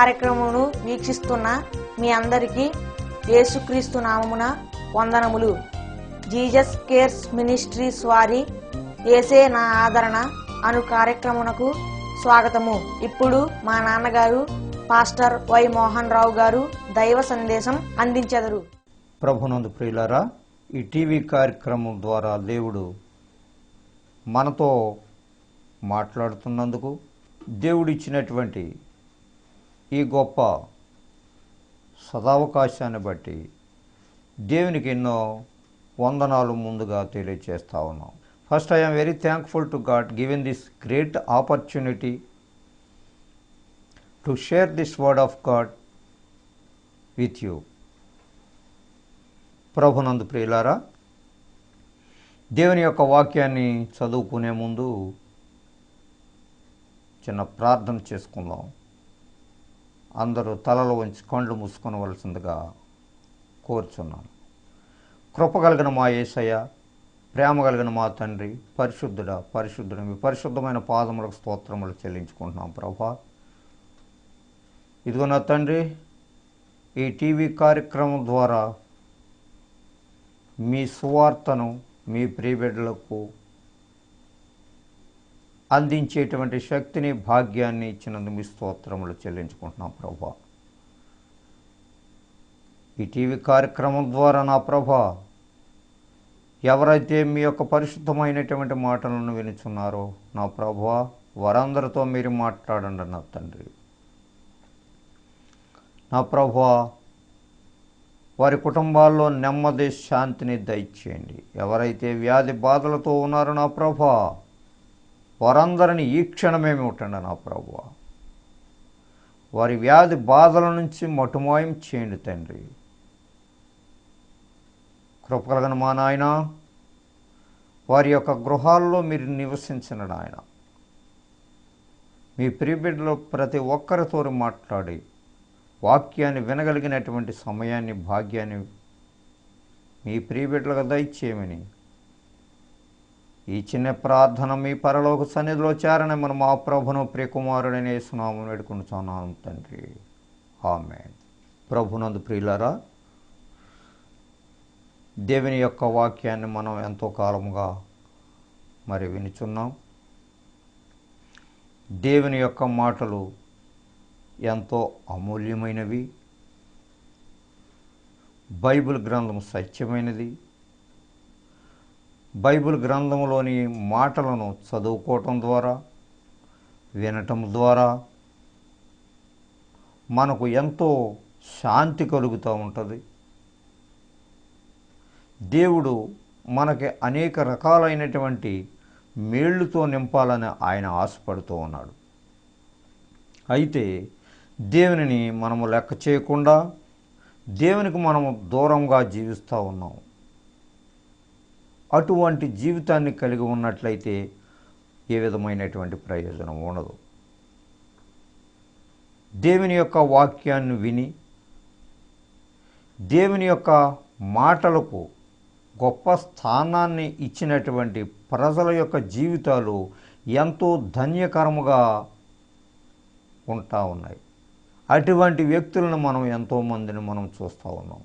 కార్యక్రమమును వీక్షిస్తున్న మీ అందరికీ యేసుక్రీస్తు నామమున వందనములు. జీసస్ కేర్స్ మినిస్ట్రీస్ వారి యేసే నా ఆదరణ అను కార్యక్రమమునకు స్వాగతము. ఇప్పుడు మా నాన్నగారు పాస్టర్ వై మోహన్ రావు గారు దైవ సందేశం అందించెదరు. ప్రభునందు ప్రియులారా, ఈ టీవీ కార్యక్రమం ద్వారా దేవుడు మనతో మాట్లాడుతున్నందుకు దేవుడిచ్చినటువంటి ఈ గొప్ప సదావకాశాన్ని బట్టి దేవునికి ఎన్నో వందనాలు ముందుగా తెలియజేస్తా ఉన్నాం. First I am very thankful to God given this great opportunity to share this word of God with you. ప్రభునందు ప్రియులారా, దేవుని యొక్క వాక్యాన్ని చదువుకునే ముందు చిన్న ప్రార్థన చేసుకుందాం. అందరూ తలలో ఉంచి కళ్ళు మూసుకొనవలసిందిగా కోరుచున్నాను. కృపగలిగిన మా యేసయ్య, ప్రేమ కలిగిన మా తండ్రి, పరిశుద్ధుడు మీ పరిశుద్ధమైన పాదములకు స్తోత్రములు చెల్లించుకుంటున్నాం. ప్రభా, ఇదిగో నా తండ్రి, ఈ టీవీ కార్యక్రమం ద్వారా మీ సువార్తను మీ ప్రియబిడ్డలకు అందించేటువంటి శక్తిని, భాగ్యాన్ని ఇచ్చినందుకు మీ స్తోత్రములు చెల్లించుకుంటున్నాం. ప్రభా, ఈ టీవీ కార్యక్రమం ద్వారా నా ప్రభా, ఎవరైతే మీ యొక్క పరిశుద్ధమైనటువంటి మాటలను వినుచున్నారో నా ప్రభా, వారందరితో మీరు మాట్లాడండి నా తండ్రి. నా ప్రభా, వారి కుటుంబాల్లో నెమ్మది, శాంతిని దయచేయండి. ఎవరైతే వ్యాధి బాధలతో ఉన్నారో నా ప్రభా, వారందరినీ ఈ క్షణమే ముట్టండి నా ప్రభువా. వారి వ్యాధి బాధల నుంచి మటుమాయం చేయండి తండ్రి. కృపగలిగిన మా నాయన, వారి యొక్క గృహాల్లో మీరు నివసించిన నాయన, మీ ప్రియబిడ్డలో ప్రతి ఒక్కరితో మాట్లాడి వాక్యాన్ని వినగలిగినటువంటి సమయాన్ని, భాగ్యాన్ని మీ ప్రియబిడ్డలుగా దయచేయమని ఈ చిన్న ప్రార్థన మీ పరలోక సన్నిధిలో చేరని మనం మా ప్రభును ప్రియకుమారుడైన యేసునామమున వేడుకుంటున్నాం తండ్రి. ఆమేన్. ప్రభునందు ప్రియులారా, దేవుని యొక్క వాక్యాన్ని మనం ఎంతో కాలముగా వినుచున్నాం. దేవుని యొక్క మాటలు ఎంతో అమూల్యమైనవి. బైబిల్ గ్రంథం సత్యమైనది. బైబిల్ గ్రంథంలోని మాటలను చదువుకోవటం ద్వారా, వినటం ద్వారా మనకు ఎంతో శాంతి కలుగుతూ ఉంటుంది. దేవుడు మనకి అనేక రకాలైనటువంటి మేళ్ళుతో నింపాలని ఆయన ఆశపడుతూ ఉన్నాడు. అయితే దేవునిని మనము లెక్క చేయకుండా దేవునికి మనము దూరంగా జీవిస్తూ ఉన్నాం. అటువంటి జీవితాన్ని కలిగి ఉన్నట్లయితే ఏ విధమైనటువంటి ప్రయోజనం ఉండదు. దేవుని యొక్క వాక్యాన్ని విని దేవుని యొక్క మాటలకు గొప్ప స్థానాన్ని ఇచ్చినటువంటి ప్రజల యొక్క జీవితాలు ఎంతో ధన్యకరముగా ఉంటా ఉన్నాయి. అటువంటి వ్యక్తులను మనం ఎంతోమందిని మనం చూస్తూ ఉన్నాం.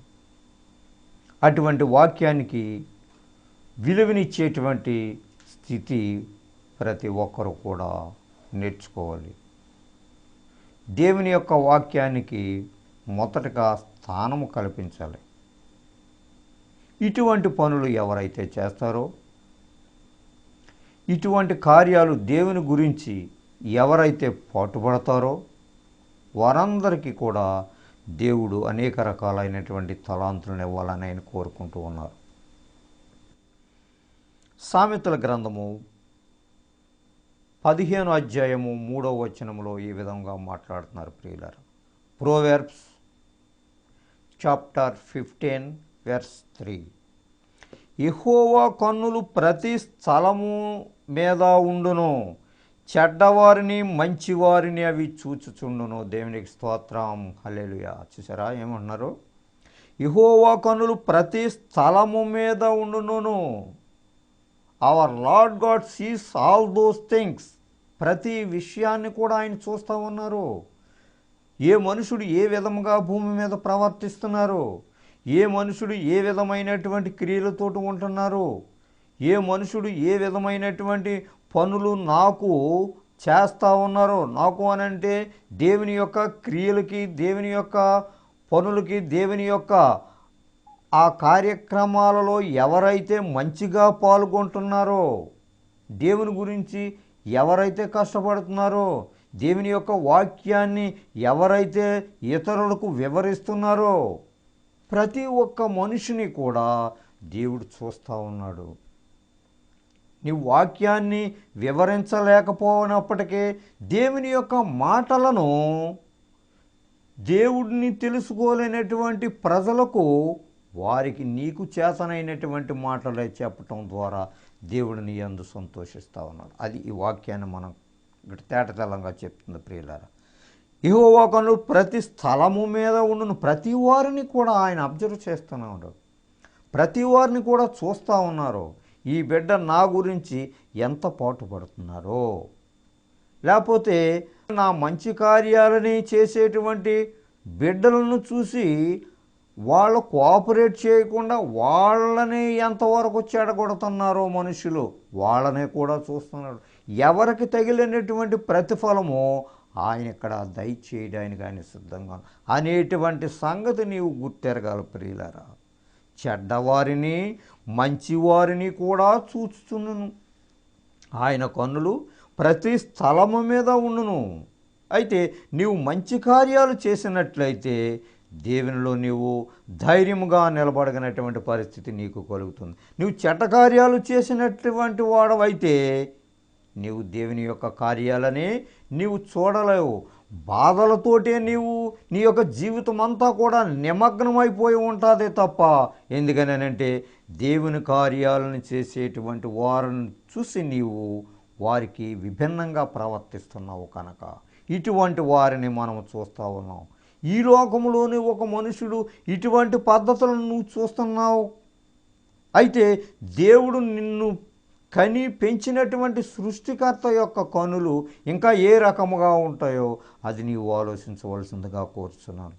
అటువంటి వాక్యానికి విలువనిచ్చేటువంటి స్థితి ప్రతి ఒక్కరు కూడా నేర్చుకోవాలి. దేవుని యొక్క వాక్యానికి మొదటగా స్థానము కల్పించాలి. ఇటువంటి పనులు ఎవరైతే చేస్తారో, ఇటువంటి కార్యాలు దేవుని గురించి ఎవరైతే పాటుపడతారో వారందరికీ కూడా దేవుడు అనేక రకాలైనటువంటి తలాంతులను ఇవ్వాలని ఆయన కోరుకుంటూ ఉన్నారు. సామెతల గ్రంథము 15వ అధ్యాయము 3వ వచనములో ఈ విధంగా మాట్లాడుతున్నారు ప్రియులారా. ప్రోవెర్బ్స్ చాప్టర్ 15 verse 3. యెహోవా కన్నులు ప్రతి స్థలము మీద ఉండును, చెడ్డవారిని మంచివారిని అవి చూచుచుండును. దేవునికి స్తోత్రం, హల్లెలూయా. చూసారా ఏమంటున్నారు? యెహోవా కన్నులు ప్రతి స్థలము మీద ఉండును. Our Lord God sees all those things. ప్రతి విషయాన్ని కూడా ఆయన చూస్తూ ఉన్నారు. ఏ మనుషుడు ఏ విధముగా భూమి మీద ప్రవర్తిస్తున్నారు, ఏ మనుషుడు ఏ విధమైనటువంటి క్రియలతోటి ఉంటున్నారు, ఏ మనుషుడు ఏ విధమైనటువంటి పనులు నాకు చేస్తూ ఉన్నారో, నాకు అనంటే దేవుని యొక్క క్రియలకి, దేవుని యొక్క పనులకి, దేవుని యొక్క ఆ కార్యక్రమాలలో ఎవరైతే మంచిగా పాల్గొంటున్నారో, దేవుని గురించి ఎవరైతే కష్టపడుతున్నారో, దేవుని యొక్క వాక్యాన్ని ఎవరైతే ఇతరులకు వివరిస్తున్నారో, ప్రతి ఒక్క మనిషిని కూడా దేవుడు చూస్తూ ఉన్నాడు. నీ వాక్యాన్ని వివరించలేకపోయినప్పటికీ దేవుని యొక్క మాటలను దేవుడిని తెలుసుకోలేనటువంటి ప్రజలకు వారికి నీకు చేతనైనటువంటి మాటలే చెప్పటం ద్వారా దేవుడిని యందు సంతోషిస్తూ ఉన్నాడు. అది ఈ వాక్యాన్ని మనం తేటతెల్లంగా చెప్తుంది ప్రియులారా. యెహోవా కన్నులు ప్రతి స్థలము మీద ఉండును. ప్రతి వారిని కూడా ఆయన అబ్జర్వ్ చేస్తున్నాడు, ప్రతి వారిని కూడా చూస్తూ ఉన్నారు. ఈ బిడ్డ నా గురించి ఎంత పాటుపడుతున్నారో, లేకపోతే నా మంచి కార్యాలని చేసేటువంటి బిడ్డలను చూసి వాళ్ళు కోఆపరేట్ చేయకుండా వాళ్ళని ఎంతవరకు చెడగొడుతున్నారో మనుషులు, వాళ్ళనే కూడా చూస్తున్నాడు. ఎవరికి తగిలినటువంటి ప్రతిఫలమో ఆయన ఇక్కడ దయచేయడానికి ఆయన సిద్ధంగా అనేటువంటి సంగతి నీవు గుర్తెరగాలి ప్రియులారా. చెడ్డవారిని మంచివారిని కూడా చూచుచును. ఆయన కన్నులు ప్రతి స్థలము మీద ఉండును. అయితే నీవు మంచి కార్యాలు చేసినట్లయితే దేవునిలో నీవు ధైర్యముగా నిలబడగనటువంటి పరిస్థితి నీకు కలుగుతుంది. నువ్వు చెడ్డ కార్యాలు చేసినటువంటి వాడవైతే నీవు దేవుని యొక్క కార్యాలని నీవు చూడలేవు. బాధలతోటే నీవు నీ యొక్క జీవితం అంతా కూడా నిమగ్నమైపోయి ఉంటుంది తప్ప. ఎందుకనంటే దేవుని కార్యాలను చేసేటువంటి వారిని చూసి నీవు వారికి విభిన్నంగా ప్రవర్తిస్తున్నావు కనుక ఇటువంటి వారిని మనం చూస్తూ ఉన్నాం. ఈ లోకంలోని ఒక మనుషుడు ఇటువంటి పద్ధతులను నువ్వు చూస్తున్నావు. అయితే దేవుడు నిన్ను కని పెంచినటువంటి సృష్టికర్త యొక్క కనులు ఇంకా ఏ రకముగా ఉంటాయో అది నీవు ఆలోచించవలసిందిగా కోరుచున్నాను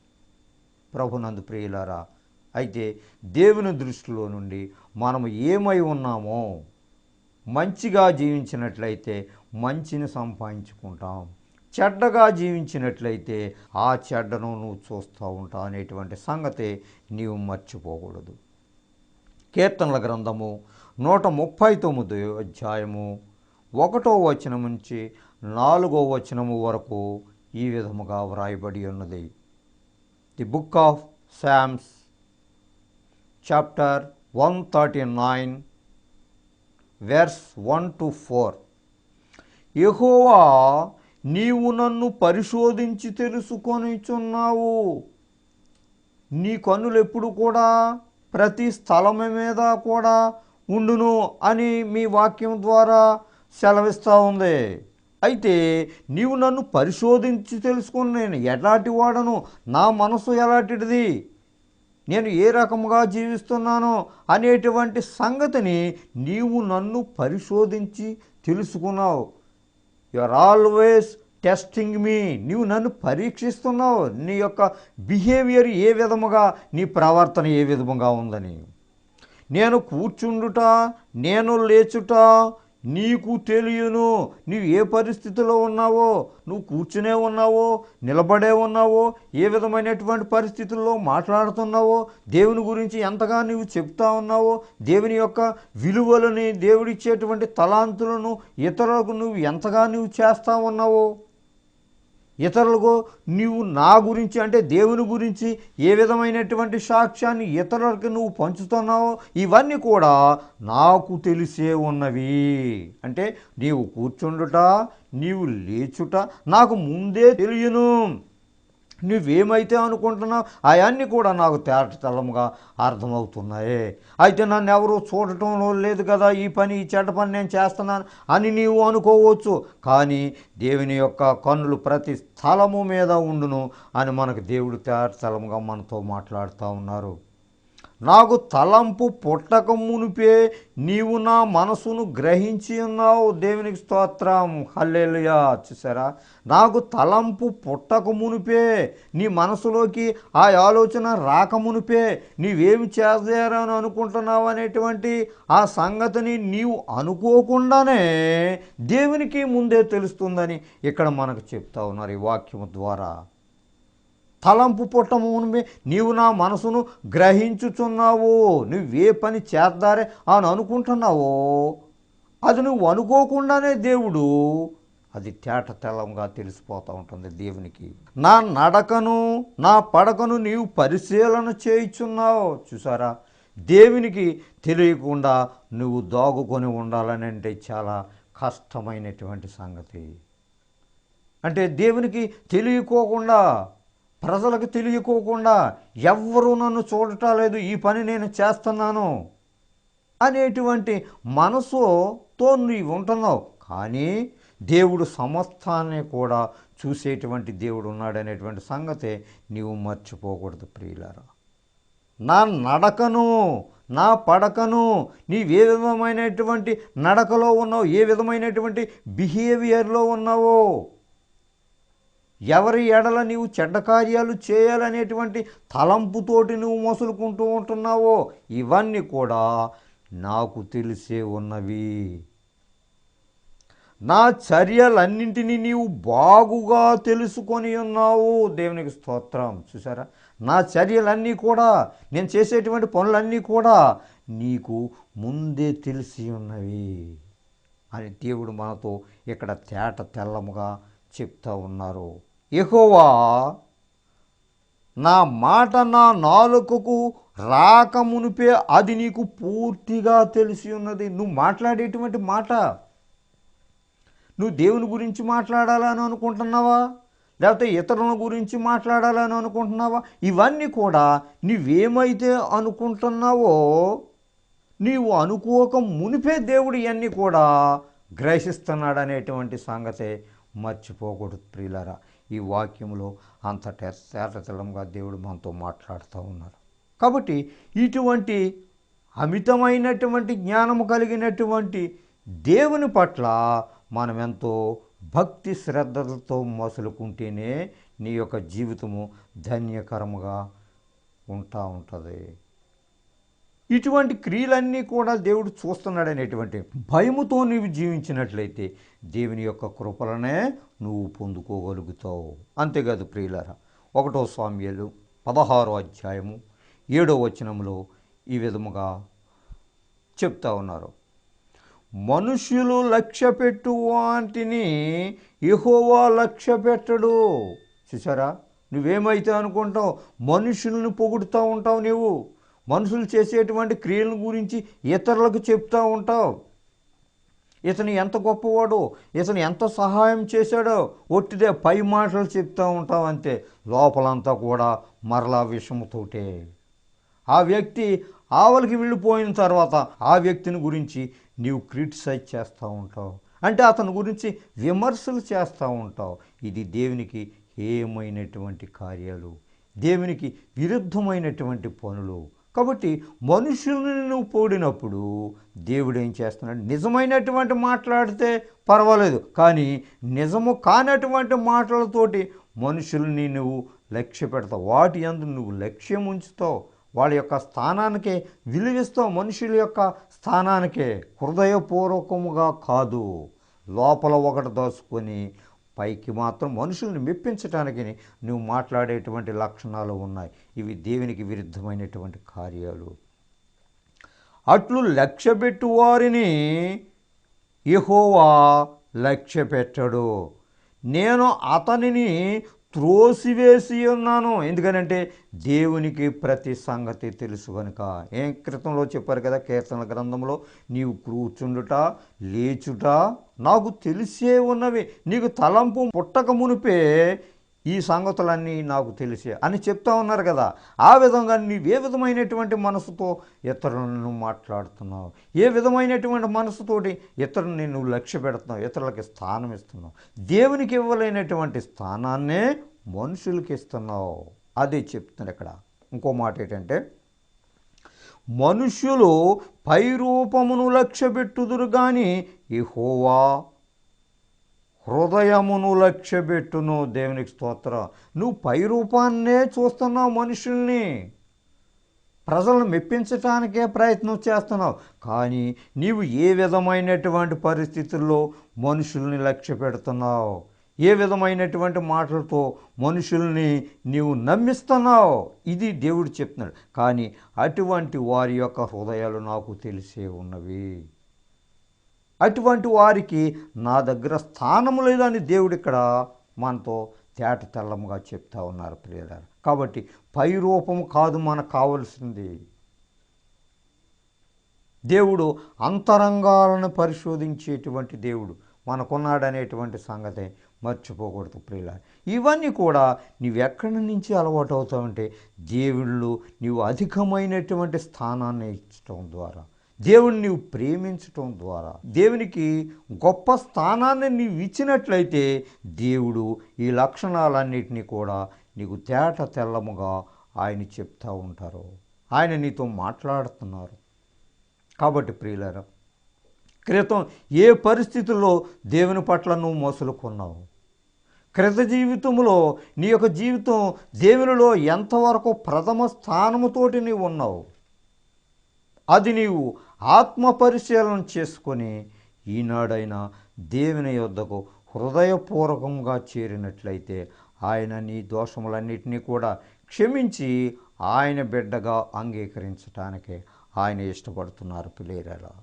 ప్రభునందు ప్రియులారా. అయితే దేవుని దృష్టిలో నుండి మనము ఏమై ఉన్నామో మంచిగా జీవించినట్లయితే మంచిని సంపాదించుకుంటాం, చెడ్డగా జీవించినట్లయితే ఆ చెడ్డను నువ్వు చూస్తూ ఉంటావు అనేటువంటి సంగతి నీవు మర్చిపోకూడదు. కీర్తనల గ్రంథము 139 అధ్యాయము 1వ వచనం నుంచి 4వ వచనము వరకు ఈ విధముగా వ్రాయబడి ఉన్నది. The book of Psalms chapter 139 verse 1-4. యెహోవా నీవు నన్ను పరిశోధించి తెలుసుకొనిచున్నావు. నీ కన్నులు ఎప్పుడు కూడా ప్రతి స్థలము మీద కూడా ఉండును అని మీ వాక్యం ద్వారా సెలవిస్తూ ఉంది. అయితే నీవు నన్ను పరిశోధించి తెలుసుకుని నేను ఎలాంటి వాడను, నా మనసు ఎలాంటిది, నేను ఏ రకముగా జీవిస్తున్నానో అనేటువంటి సంగతిని నీవు నన్ను పరిశోధించి తెలుసుకున్నావు. యు ఆర్ ఆల్వేస్ టెస్టింగ్ మీ. నీవు నన్ను పరీక్షిస్తున్నావు, నీ యొక్క బిహేవియర్ ఏ విధముగా, నీ ప్రవర్తన ఏ విధముగా ఉందని. నేను కూర్చుండుట నేను లేచుట నీకు తెలియను. నీవు ఏ పరిస్థితిలో ఉన్నావో, నువ్వు కూర్చునే ఉన్నావో, నిలబడే ఉన్నావో, ఏ విధమైనటువంటి పరిస్థితుల్లో మాట్లాడుతున్నావో, దేవుని గురించి ఎంతగా నీవు చెప్తా ఉన్నావో, దేవుని యొక్క విలువలని, దేవుడిచ్చేటువంటి తలాంతులను ఇతరులకు నువ్వు ఎంతగా నువ్వు చేస్తూ ఉన్నావో, ఇతరులకు నీవు నా గురించి అంటే దేవుని గురించి ఏ విధమైనటువంటి సాక్ష్యాన్ని ఇతరులకు నువ్వు పంచుతున్నావో ఇవన్నీ కూడా నాకు తెలిసే ఉన్నవి. అంటే నీవు కూర్చుండుట నీవు లేచుట నాకు ముందే తెలియను. నువ్వేమైతే అనుకుంటున్నావు అవన్నీ కూడా నాకు తేటతెల్లముగా అర్థమవుతున్నాయి. అయితే నన్ను ఎవరు చూడటంలో లేదు కదా, ఈ చెడ్డ పని నేను చేస్తున్నాను అని నీవు అనుకోవచ్చు. కానీ దేవుని యొక్క కన్నులు ప్రతి స్థలము మీద ఉండును అని మనకు దేవుడు తేటతెల్లముగా మనతో మాట్లాడుతూ ఉన్నారు. నాకు తలంపు పుట్టక మునిపే నీవు నా మనసును గ్రహించి ఉన్నావు. దేవునికి స్తోత్రం, హల్లెలూయా. చూసారా, నాకు తలంపు పుట్టక మునిపే, నీ మనసులోకి ఆ ఆలోచన రాక మునిపే నీవేమి చేస్తారని అనుకుంటున్నావు అనేటువంటి ఆ సంగతిని నీవు అనుకోకుండానే దేవునికి ముందే తెలుస్తుందని ఇక్కడ మనకు చెప్తా ఉన్నారు ఈ వాక్యము ద్వారా. తలంపు పుట్టము మునిపే నీవు నా మనసును గ్రహించుచున్నావు. నువ్వే పని చేద్దారే అని అనుకుంటున్నావో అది నువ్వు అనుకోకుండానే దేవుడు అది తేట తెల్లంగా తెలిసిపోతూ ఉంటుంది దేవునికి. నా నడకను నా పడకను నీవు పరిశీలన చేయుచున్నావు. చూసారా, దేవునికి తెలియకుండా నువ్వు దాగుకొని ఉండాలని అంటే చాలా కష్టమైనటువంటి సంగతి. అంటే దేవునికి తెలియకోకుండా, ప్రజలకు తెలియకోకుండా, ఎవ్వరూ నన్ను చూడటం లేదు, ఈ పని నేను చేస్తున్నాను అనేటువంటి మనసుతో నీవు ఉంటున్నావు. కానీ దేవుడు సమస్తాన్ని కూడా చూసేటువంటి దేవుడు ఉన్నాడనేటువంటి సంగతే నీవు మర్చిపోకూడదు ప్రియులారా. నా నడకను నా పడకను నీవే విధమైనటువంటి నడకలో ఉన్నావు, ఏ విధమైనటువంటి బిహేవియర్లో ఉన్నావో, ఎవరి ఎడల నీవు చెడ్డ కార్యాలు చేయాలనేటువంటి తలంపుతోటి నువ్వు మసులుకుంటూ ఉంటున్నావో ఇవన్నీ కూడా నాకు తెలిసే ఉన్నవి. నా చర్యలన్నింటినీ నీవు బాగుగా తెలుసుకొని ఉన్నావు. దేవునికి స్తోత్రం. చూసారా, నా చర్యలన్నీ కూడా, నేను చేసేటువంటి పనులన్నీ కూడా నీకు ముందే తెలిసి ఉన్నవి అని దేవుడు మనతో ఇక్కడ తేట తెల్లముగా చెప్తా ఉన్నారు. యెహోవా నా మాట నా నాలుకకు రాక మునిపే అది నీకు పూర్తిగా తెలిసి ఉన్నది. నువ్వు మాట్లాడేటువంటి మాట, నువ్వు దేవుని గురించి మాట్లాడాలని అనుకుంటున్నావా, లేకపోతే ఇతరుల గురించి మాట్లాడాలని అనుకుంటున్నావా, ఇవన్నీ కూడా నువ్వేమైతే అనుకుంటున్నావో నీవు అనుకోక మునిపే దేవుడు ఇవన్నీ కూడా గ్రహిస్తున్నాడు అనేటువంటి సంగతే మర్చిపోకూడదు ప్రియులారా. ఈ వాక్యంలో అంత తేటతెల్లంగా దేవుడు మనతో మాట్లాడుతూ ఉన్నారు. కాబట్టి ఇటువంటి అమితమైనటువంటి జ్ఞానము కలిగినటువంటి దేవుని పట్ల మనం ఎంతో భక్తి శ్రద్ధలతో మసులుకుంటేనే నీ యొక్క జీవితము ధన్యకరముగా ఉంటుంది. ఇటువంటి క్రియలన్నీ కూడా దేవుడు చూస్తున్నాడనేటువంటి భయముతో నీవు జీవించినట్లయితే దేవుని యొక్క కృపలనే నువ్వు పొందుకోగలుగుతావు. అంతేకాదు ప్రియులారా, 1 సామ్యూయేలు 16వ అధ్యాయము 7వ వచనంలో ఈ విధముగా చెప్తా ఉన్నారు. మనుష్యులు లక్ష్యపెట్టు వాటిని యెహోవా లక్ష్యపెట్టడు. చూసారా, నువ్వేమైతే అనుకుంటావు, మనుషులను పొగుడుతూ ఉంటావు, నీవు మనుషులు చేసేటువంటి క్రియల గురించి ఇతరులకు చెప్తూ ఉంటావు. ఇతను ఎంత గొప్పవాడో, ఇతను ఎంత సహాయం చేశాడో ఒట్టిదే పై మాటలు చెప్తూ ఉంటావు. అంతే, లోపలంతా కూడా మరలా విషముతోటే. ఆ వ్యక్తి ఆవలికి వెళ్ళిపోయిన తర్వాత ఆ వ్యక్తిని గురించి నీవు క్రిటిసైజ్ చేస్తూ ఉంటావు, అంటే అతని గురించి విమర్శలు చేస్తూ ఉంటావు. ఇది దేవునికి హేయమైనటువంటి కార్యాలు, దేవునికి విరుద్ధమైనటువంటి పనులు. కాబట్టి మనుషుల్ని నువ్వు పోడినప్పుడు దేవుడు ఏం చేస్తున్నాడు, నిజమైనటువంటి మాట్లాడితే పర్వాలేదు, కానీ నిజము కానటువంటి మాటలతోటి మనుషుల్ని నువ్వు లక్ష్య పెడతావు, వాటి యందు నువ్వు లక్ష్యం ఉంచుతావు, వాళ్ళ యొక్క స్థానానికే విలువిస్తావు, మనుషుల యొక్క స్థానానికే, హృదయపూర్వకముగా కాదు, లోపల ఒకటి దాచుకొని పైకి మాత్రం మనుషుల్ని మెప్పించడానికి నువ్వు మాట్లాడేటువంటి లక్షణాలు ఉన్నాయి. ఇవి దేవునికి విరుద్ధమైనటువంటి కార్యాలు. అట్లు లక్ష్యపెట్టు వారిని యెహోవా లక్ష్యపెట్టడు. నేను అతనిని త్రోసివేసి ఉన్నాను. ఎందుకనంటే దేవునికి ప్రతి సంగతి తెలుసు కనుక. ఏం క్రితంలో చెప్పారు కదా కీర్తనల గ్రంథంలో, నీవు కూర్చుండుట లేచుట నాకు తెలిసే ఉన్నవి, నీకు తలంపు పుట్టక మునిపే ఈ సంగతులన్నీ నాకు తెలిసే అని చెప్తా ఉన్నారు కదా. ఆ విధంగా నీవే విధమైనటువంటి మనసుతో ఇతరులను మాట్లాడుతున్నావు, ఏ విధమైనటువంటి మనసుతోటి ఇతరులని నువ్వు లక్ష్య పెడుతున్నావు, ఇతరులకి స్థానం ఇస్తున్నావు. దేవునికి ఇవ్వలేనటువంటి స్థానాన్నే మనుషులకి ఇస్తున్నావు. అదే చెప్తున్నారు ఇక్కడ. ఇంకో మాట ఏంటంటే, మనుష్యులు పై రూపమును లక్ష్యపెట్టుదురు గాని యెహోవా హృదయమును లక్ష్యపెట్టును. దేవునికి స్తోత్రం. నువ్వు పై రూపాన్నే చూస్తున్నావు, మనుషుల్ని ప్రజలను మెప్పించటానికే ప్రయత్నం చేస్తున్నావు. కానీ నీవు ఏ విధమైనటువంటి పరిస్థితుల్లో మనుషుల్ని లక్ష్య పెడుతున్నావు, ఏ విధమైనటువంటి మాటలతో మనుషుల్ని నీవు నమ్మిస్తున్నావు, ఇది దేవుడు చెప్తున్నాడు. కానీ అటువంటి వారి యొక్క హృదయాలు నాకు తెలిసే ఉన్నవి. అటువంటి వారికి నా దగ్గర స్థానం లేదని దేవుడు ఇక్కడ మనతో తేట తెల్లముగా చెప్తా ఉన్నారు ప్రియులారా. కాబట్టి పై రూపము కాదు మనకు కావలసింది. దేవుడు అంతరంగాలను పరిశోధించేటువంటి దేవుడు మనకున్నాడనేటువంటి సంగతి మర్చిపోకూడదు ప్రియులారా. ఇవన్నీ కూడా నీవెక్కడి నుంచి అలవాటు అవుతావంటే దేవుళ్ళు నీవు అధికమైనటువంటి స్థానాన్ని ఇచ్చటం ద్వారా, దేవుని నీవు ప్రేమించటం ద్వారా, దేవునికి గొప్ప స్థానాన్ని నీవు ఇచ్చినట్లయితే దేవుడు ఈ లక్షణాలన్నిటినీ కూడా నీకు తేట తెల్లముగా ఆయన చెప్తూ ఉంటారు, ఆయన నీతో మాట్లాడుతున్నారు. కాబట్టి ప్రియులారా, క్రితం ఏ పరిస్థితుల్లో దేవుని పట్ల నువ్వు మోసలుకున్నావు, క్రిత జీవితంలో నీ యొక్క జీవితం దేవునిలో ఎంతవరకు ప్రథమ స్థానముతోటి నీవు ఉన్నావు, అది నీవు ఆత్మ పరిశీలన చేసుకొని ఈనాడైనా దేవుని యొద్దకు హృదయపూర్వకంగా చేరినట్లయితే ఆయన నీ దోషములన్నిటినీ కూడా క్షమించి ఆయన బిడ్డగా అంగీకరించటానికే ఆయన ఇష్టపడుతున్నారు ప్రియులారా.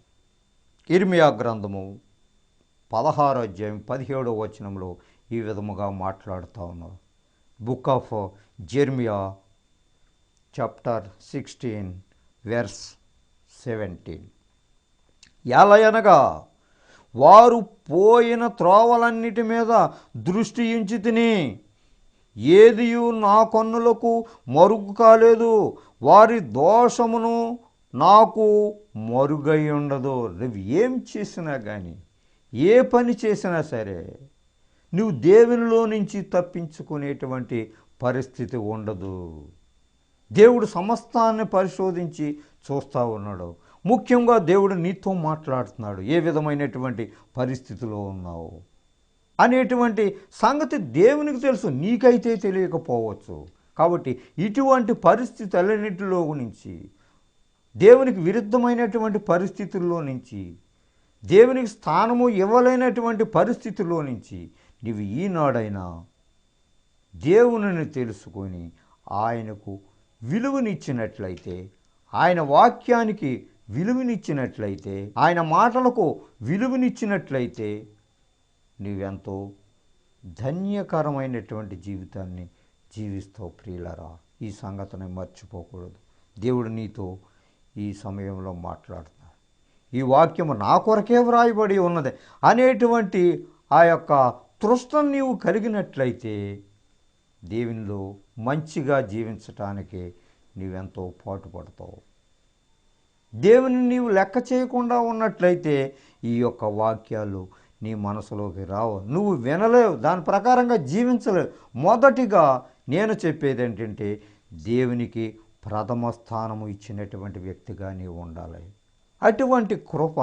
ఇర్మియా గ్రంథము 16వ అధ్యాయం 17వ వచనంలో ఈ విధముగా మాట్లాడుతూ ఉన్నారు. Book of Jeremiah chapter 16 verse 17. ఎలయనగా వారు పోయిన త్రోవలన్నిటి మీద దృష్టి ఉంచి తిని ఏదియు నా కన్నులకు మరుగు కాలేదు, వారి దోషమును నాకు మరుగై ఉండదు. నువ్వు ఏం చేసినా కానీ, ఏ పని చేసినా సరే నువ్వు దేవునిలో నుంచి తప్పించుకునేటువంటి పరిస్థితి ఉండదు. దేవుడు సమస్తాన్ని పరిశోధించి చూస్తూ ఉన్నాడు. ముఖ్యంగా దేవుడు నీతో మాట్లాడుతున్నాడు. ఏ విధమైనటువంటి పరిస్థితిలో ఉన్నావు అనేటువంటి సంగతి దేవునికి తెలుసు, నీకైతే తెలియకపోవచ్చు. కాబట్టి ఇటువంటి పరిస్థితులన్నిటిలో నుంచి, దేవునికి విరుద్ధమైనటువంటి పరిస్థితుల్లో నుంచి, దేవునికి స్థానము ఇవ్వలేనటువంటి పరిస్థితుల్లో నుంచి నీవు ఈనాడైనా దేవునిని తెలుసుకొని ఆయనకు విలువనిచ్చినట్లయితే, ఆయన వాక్యానికి విలువనిచ్చినట్లయితే, ఆయన మాటలకు విలువనిచ్చినట్లయితే నీవెంతో ధన్యకరమైనటువంటి జీవితాన్ని జీవిస్తావు ప్రియులారా. ఈ సంగతిని మర్చిపోకూడదు. దేవుడు నీతో ఈ సమయంలో మాట్లాడుతున్నాడు. ఈ వాక్యము నా కొరకే వ్రాయబడి ఉన్నది అనేటువంటి ఆ యొక్క తృష్ణ నీవు కలిగినట్లయితే దేవునిలో మంచిగా జీవించటానికి నీవెంతో పాటుపడతావు. దేవుని నీవు లెక్క చేయకుండా ఉన్నట్లయితే ఈ యొక్క వాక్యాలు నీ మనసులోకి రావు, నువ్వు వినలేవు, దాని ప్రకారంగా జీవించలేవు. మొదటిగా నేను చెప్పేది ఏంటంటే దేవునికి ప్రథమ స్థానము ఇచ్చినటువంటి వ్యక్తిగా నీవు ఉండాలి. అటువంటి కృప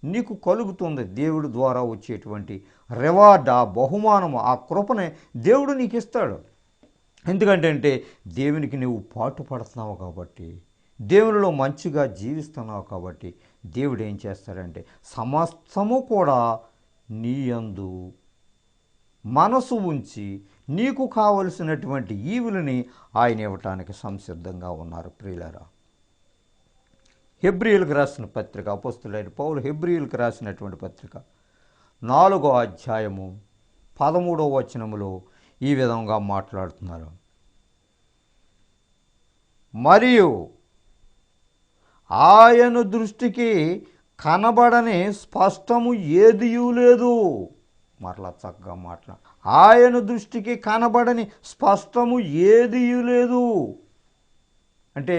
నీకు కలుగుతుంది. దేవుడి ద్వారా వచ్చేటువంటి రివార్డ్, ఆ బహుమానము, ఆ కృపనే దేవుడు నీకు ఇస్తాడు. ఎందుకంటే దేవునికి నువ్వు పాటుపడుతున్నావు కాబట్టి, దేవునిలో మంచిగా జీవిస్తున్నావు కాబట్టి దేవుడు ఏం చేస్తాడంటే సమస్తము కూడా నీ యందు మనసు ఉంచి నీకు కావలసినటువంటి ఈవులని ఆయన ఇవ్వటానికి సంసిద్ధంగా ఉన్నారు ప్రియులారా. హెబ్రీయులకు రాసిన పత్రిక, అపోస్తులైన పౌలు హెబ్రీయులకు రాసినటువంటి పత్రిక 4వ అధ్యాయము 13వ వచనములో ఈ విధంగా మాట్లాడుతున్నారు. మరియు ఆయన దృష్టికి కనబడని స్పష్టము ఏదియూ లేదు. మరలా చక్కగా మాట్లాడు. ఆయన దృష్టికి కనబడని స్పష్టము ఏదియూ లేదు అంటే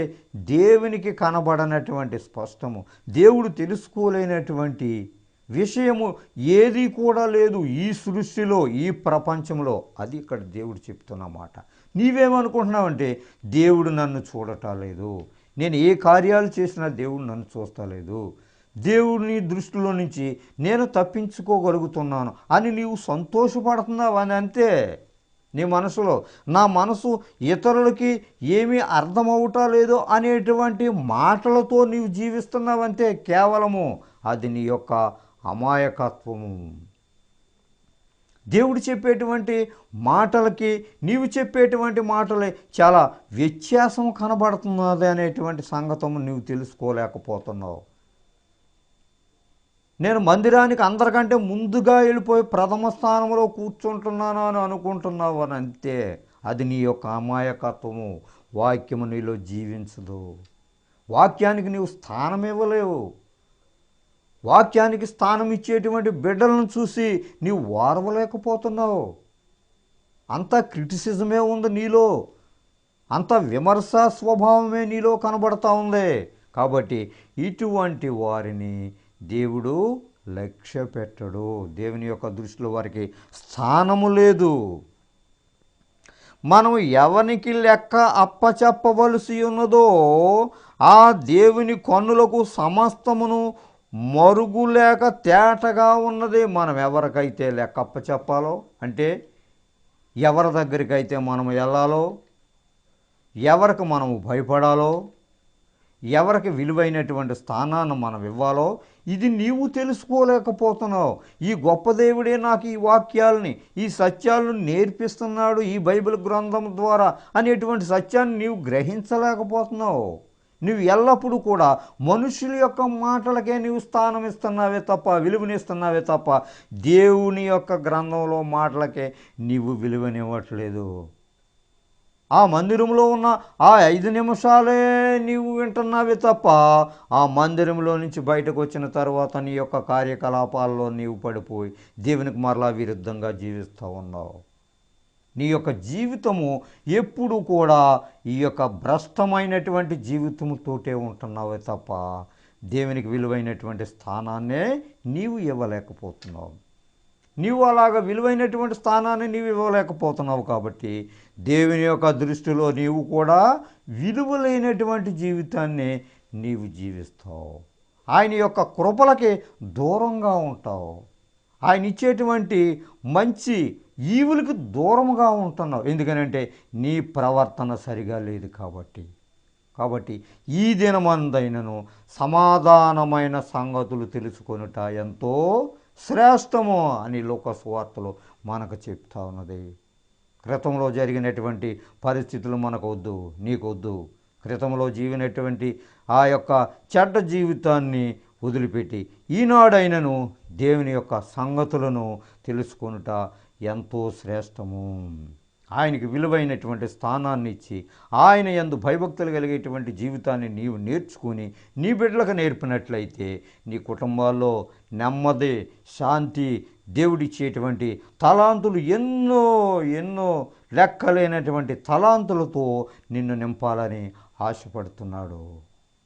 దేవునికి కనబడనటువంటి స్పష్టము, దేవుడు తెలుసుకోలేనటువంటి విషయము ఏది కూడా లేదు ఈ సృష్టిలో, ఈ ప్రపంచంలో. అది ఇక్కడ దేవుడు చెప్తున్నమాట. నీవేమనుకుంటున్నావంటే దేవుడు నన్ను చూడటం లేదు, నేను ఏ కార్యాలు చేసినా దేవుడు నన్ను చూస్తలేదు, దేవుని దృష్టిలో నుంచి నేను తప్పించుకోగలుగుతున్నాను అని నీవు సంతోషపడుతున్నావు అని అంతే. నీ మనసులో నా మనసు ఇతరులకి ఏమీ అర్థమవుటా లేదో అనేటువంటి మాటలతో నీవు జీవిస్తున్నావంతే. కేవలము అది నీ యొక్క అమాయకత్వము. దేవుడు చెప్పేటువంటి మాటలకి నీవు చెప్పేటువంటి మాటలే చాలా వ్యత్యాసం కనబడుతున్నది అనేటువంటి సంగతము నీవు తెలుసుకోలేకపోతున్నావు. నేను మందిరానికి అందరికంటే ముందుగా వెళ్ళిపోయి ప్రథమ స్థానంలో కూర్చుంటున్నాను అని అనుకుంటున్నావు అని అంతే. అది నీ యొక్క అమాయకత్వము. వాక్యము నీలో జీవించదు. వాక్యానికి నీవు స్థానం ఇవ్వలేవు. వాక్యానికి స్థానం ఇచ్చేటువంటి బిడ్డలను చూసి నీవు ఓర్వలేకపోతున్నావు. అంత క్రిటిసిజమే ఉంది నీలో, అంత విమర్శ స్వభావమే నీలో కనబడతా ఉంది. కాబట్టి ఇటువంటి వారిని దేవుడు లక్ష్య పెట్టడు. దేవుని యొక్క దృష్టిలో వారికి స్థానము లేదు. మనం ఎవరికి లెక్క అప్పచెప్పవలసి ఉన్నదో ఆ దేవుని కన్నులకు సమస్తమును మరుగులేక తేటగా ఉన్నది. మనం ఎవరికైతే లెక్క అప్పచెప్పాలో, అంటే ఎవరి దగ్గరికి అయితే మనం వెళ్ళాలో, ఎవరికి మనము భయపడాలో, ఎవరికి విలువైనటువంటి స్థానాన్ని మనం ఇవ్వాలో ఇది నీవు తెలుసుకోలేకపోతున్నావు. ఈ గొప్ప దేవుడే నాకు ఈ వాక్యాలని, ఈ సత్యాలను నేర్పిస్తున్నాడు ఈ బైబిల్ గ్రంథం ద్వారా అనేటువంటి సత్యాన్ని నీవు గ్రహించలేకపోతున్నావు. నువ్వు ఎల్లప్పుడూ కూడా మనుషుల యొక్క మాటలకే నీవు స్థానం ఇస్తున్నావే తప్ప, విలువనిస్తున్నావే తప్ప దేవుని యొక్క గ్రంథంలో మాటలకే నీవు విలువనివ్వట్లేదు. ఆ మందిరంలో ఉన్న ఆ 5 నిమిషాలే నీవు వింటున్నావే తప్ప ఆ మందిరంలో నుంచి బయటకు వచ్చిన తర్వాత నీ యొక్క కార్యకలాపాల్లో నీవు పడిపోయి దేవునికి మరలా విరుద్ధంగా జీవిస్తూ ఉన్నావు. నీ యొక్క జీవితము ఎప్పుడు కూడా ఈ యొక్క భ్రష్టమైనటువంటి జీవితముతోటే ఉంటున్నావే తప్ప దేవునికి విలువైనటువంటి స్థానాన్నే నీవు ఇవ్వలేకపోతున్నావు. నీవు అలాగ విలువైనటువంటి స్థానాన్ని నీవు ఇవ్వలేకపోతున్నావు. కాబట్టి దేవుని యొక్క దృష్టిలో నీవు కూడా విలువలేనటువంటి జీవితాన్ని నీవు జీవిస్తావు. ఆయన యొక్క కృపలకి దూరంగా ఉంటావు. ఆయన ఇచ్చేటువంటి మంచి ఈవులకి దూరంగా ఉంటున్నావు. ఎందుకనంటే నీ ప్రవర్తన సరిగా లేదు కాబట్టి ఈ దినమందైనను సమాధానమైన సంగతులు తెలుసుకొనుట ఎంతో శ్రేష్టము అని లోకసువార్తలో మనకు చెప్తా ఉన్నది. క్రితంలో జరిగినటువంటి పరిస్థితులు మనకు వద్దు, నీకు వద్దు. క్రితంలో జీవినటువంటి ఆ యొక్క చెడ్డ జీవితాన్ని వదిలిపెట్టి ఈనాడైనను దేవుని యొక్క సంగతులను తెలుసుకొనుట ఎంతో శ్రేష్టము. ఆయనకి విలువైనటువంటి స్థానాన్ని ఇచ్చి ఆయన యందు భయభక్తులు కలిగేటువంటి జీవితాన్ని నీవు నేర్చుకుని నీ బిడ్డలకు నేర్పినట్లయితే నీ కుటుంబాల్లో నెమ్మది, శాంతి, దేవుడిచ్చేటువంటి తలాంతులు ఎన్నో ఎన్నో లెక్కలేనటువంటి తలాంతులతో నిన్ను నింపాలని ఆశపడుతున్నాడు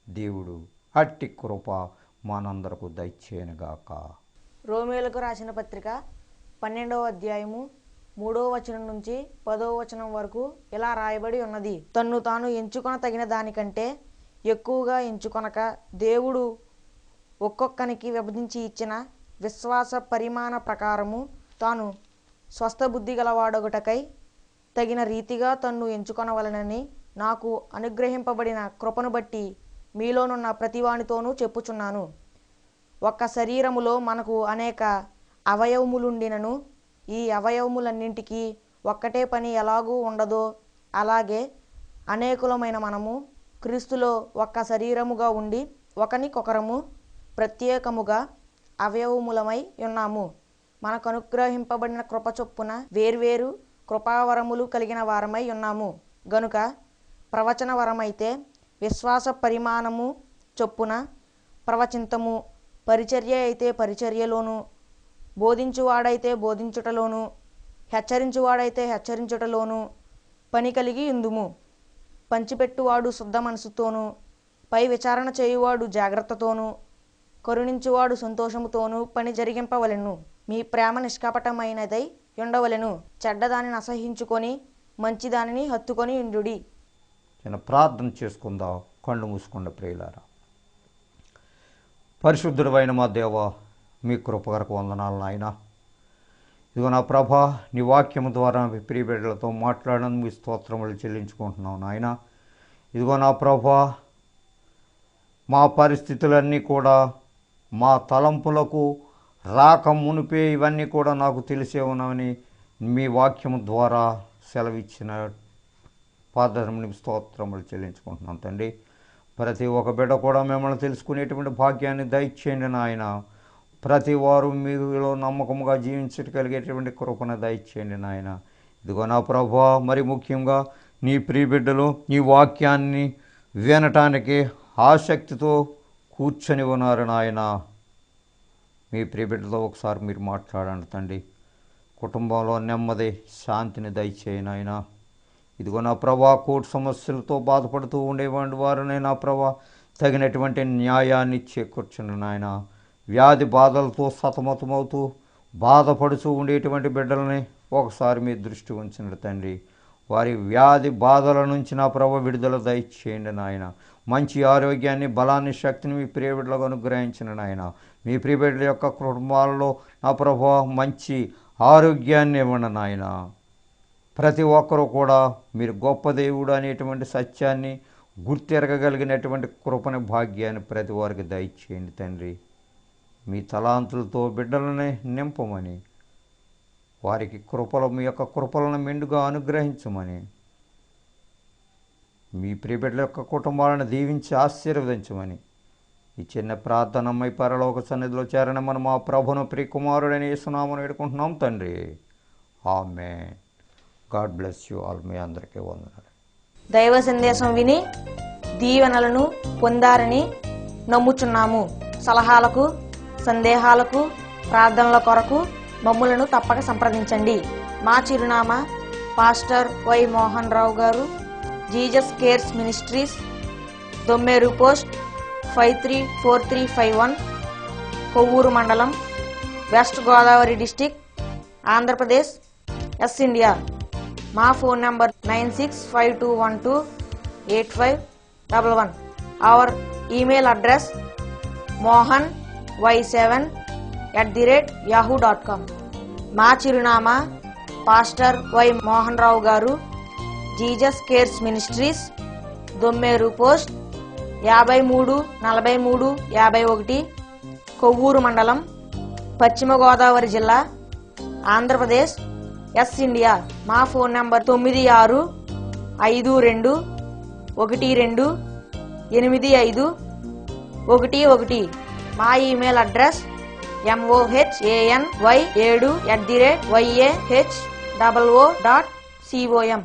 దేవుడు. అట్టి కృప మనందరకు దయచేయనుగాక. రోమేలకు రాసిన పత్రిక 12వ అధ్యాయము 3వ వచనం నుంచి 10వ వచనం వరకు ఇలా రాయబడి ఉన్నది. తన్ను తాను ఎంచుకొన తగిన దానికంటే ఎక్కువగా ఎంచుకొనక దేవుడు ఒక్కొక్కనికి విభజించి ఇచ్చిన విశ్వాస పరిమాణ ప్రకారము తాను స్వస్థ బుద్ధి గలవాడొకటకై తగిన రీతిగా తన్ను ఎంచుకొనవలనని నాకు అనుగ్రహింపబడిన కృపను బట్టి మీలోనున్న ప్రతివానితోనూ చెప్పుచున్నాను. ఒక్క శరీరములో మనకు అనేక అవయవములుండినను ఈ అవయవములన్నింటికీ ఒక్కటే పని ఎలాగూ ఉండదో అలాగే అనేకులమైన మనము క్రీస్తులో ఒక్క శరీరముగా ఉండి ఒకనికొకరము ప్రత్యేకముగా అవయవములమై ఉన్నాము. మనకు అనుగ్రహింపబడిన కృప చొప్పున వేర్వేరు కృపావరములు కలిగిన వారమై ఉన్నాము గనుక ప్రవచన వరమైతే విశ్వాస పరిమాణము చొప్పున ప్రవచింతము, పరిచర్య అయితే పరిచర్యలోను, బోధించువాడైతే బోధించుటలోను, హెచ్చరించువాడైతే హెచ్చరించుటలోను పని కలిగి ఉందుము. పంచిపెట్టువాడు శుద్ధ మనసుతోనూ, పై విచారణ చేయువాడు జాగ్రత్తతోనూ, కరుణించువాడు సంతోషముతోనూ పని జరిగింపవలెను. మీ ప్రేమ నిష్కపటమైనదై ఉండవలెను. చెడ్డదానిని అసహించుకొని మంచిదానిని హత్తుకొని ఉండుడి. చిన్న ప్రార్థన చేసుకుందాం. కళ్ళు మూసుకుండా ప్రియులారా. పరిశుద్ధుడైన మా దేవ, మీ కృపగరకు వందనాలు నాయన. ఇదిగో నా ప్రభా, నీ వాక్యము ద్వారా మీ ప్రియబిడ్డలతో మాట్లాడడం మీ స్తోత్రములు చెల్లించుకుంటున్నాం నాయన. ఇదిగో నా ప్రభా, మా పరిస్థితులన్నీ కూడా మా తలంపులకు రాక మునిపే ఇవన్నీ కూడా నాకు తెలిసే ఉన్నామని మీ వాక్యము ద్వారా సెలవిచ్చిన పాదముని స్తోత్రములు చెల్లించుకుంటున్నాం తండ్రి. ప్రతి ఒక్క బిడ్డ కూడా మిమ్మల్ని తెలుసుకునేటువంటి భాగ్యాన్ని దయచేయండి నాయన. ప్రతి వారు మీలో నమ్మకముగా జీవించగలిగేటువంటి కృపను దయచేయండి నాయన. ఇదిగో నా ప్రభువా, మరి ముఖ్యంగా నీ ప్రియబిడ్డలు నీ వాక్యాన్ని వినటానికి ఆసక్తితో కూర్చొని ఉన్నారు నాయన. మీ ప్రియబిడ్డతో ఒకసారి మీరు మాట్లాడండి తండ్రి. కుటుంబంలో నెమ్మది శాంతిని దయచేయను ఆయన. ఇదిగో నా ప్రభా, కోర్టు సమస్యలతో బాధపడుతూ ఉండేవాడి వారిని నా ప్రభా తగినటువంటి న్యాయాన్ని చేకూర్చండి నాయన. వ్యాధి బాధలతో సతమతమవుతూ బాధపడుతూ ఉండేటువంటి బిడ్డలని ఒకసారి మీ దృష్టి ఉంచండి తండ్రి. వారి వ్యాధి బాధల నుంచి నా ప్రభా విడుదల దయచేయండి నాయన. మంచి ఆరోగ్యాన్ని, బలాన్ని, శక్తిని మీ ప్రియబిడ్డలకు అనుగ్రహించిన నాయన. మీ ప్రియబిడ్డల యొక్క కుటుంబాలలో నా ప్రభా మంచి ఆరోగ్యాన్ని ఇవ్వండి నాయన. ప్రతి ఒక్కరూ కూడా మీరు గొప్ప దేవుడు అనేటువంటి సత్యాన్ని గుర్తెరగగలిగినటువంటి కృపని, భాగ్యాన్ని ప్రతి వారికి దయచేయండి తండ్రి. మీ తలాంతులతో బిడ్డలని నింపమని, వారికి కృపలు, మీ యొక్క కృపలను మెండుగా అనుగ్రహించమని, మీ ప్రియబిడ్డల యొక్క కుటుంబాలను దీవించి ఆశీర్వదించమని ఈ చిన్న ప్రార్థన మై పరలోక సన్నిధిలో చేరనమని మా ప్రభును ప్రియకుమారుడైన యేసునామమున వేడుకుంటున్నాం తండ్రి. ఆమేన్. God bless you all. మీ అందరికీ వందనాలు. దైవ సందేశం విని దీవెనలను పొందారని నమ్ముచున్నాము. సలహాలకు, సందేహాలకు, ప్రార్థనల కొరకు మమ్ములను తప్పక సంప్రదించండి. మా చిరునామా pastor Y Mohan Rao garu, Jesus Cares Ministries, Dommeru post 534351, Kovvur మండలం, West Godavari district, Andhra Pradesh, S India. మా phone number 9652128511. Our email address mohany7@yahoo.com. మా చిరునామా pastor Y Mohan Rao garu, Jesus Cares Ministries, Dommeru post 534351, Kovvur మండలం, పశ్చిమ గోదావరి జిల్లా, ఆంధ్రప్రదేశ్, ఎస్ ఇండియా. మా ఫోన్ నంబర్ 9652128511. మా ఈమెయిల్ అడ్రస్ mohany7@yahoo.com.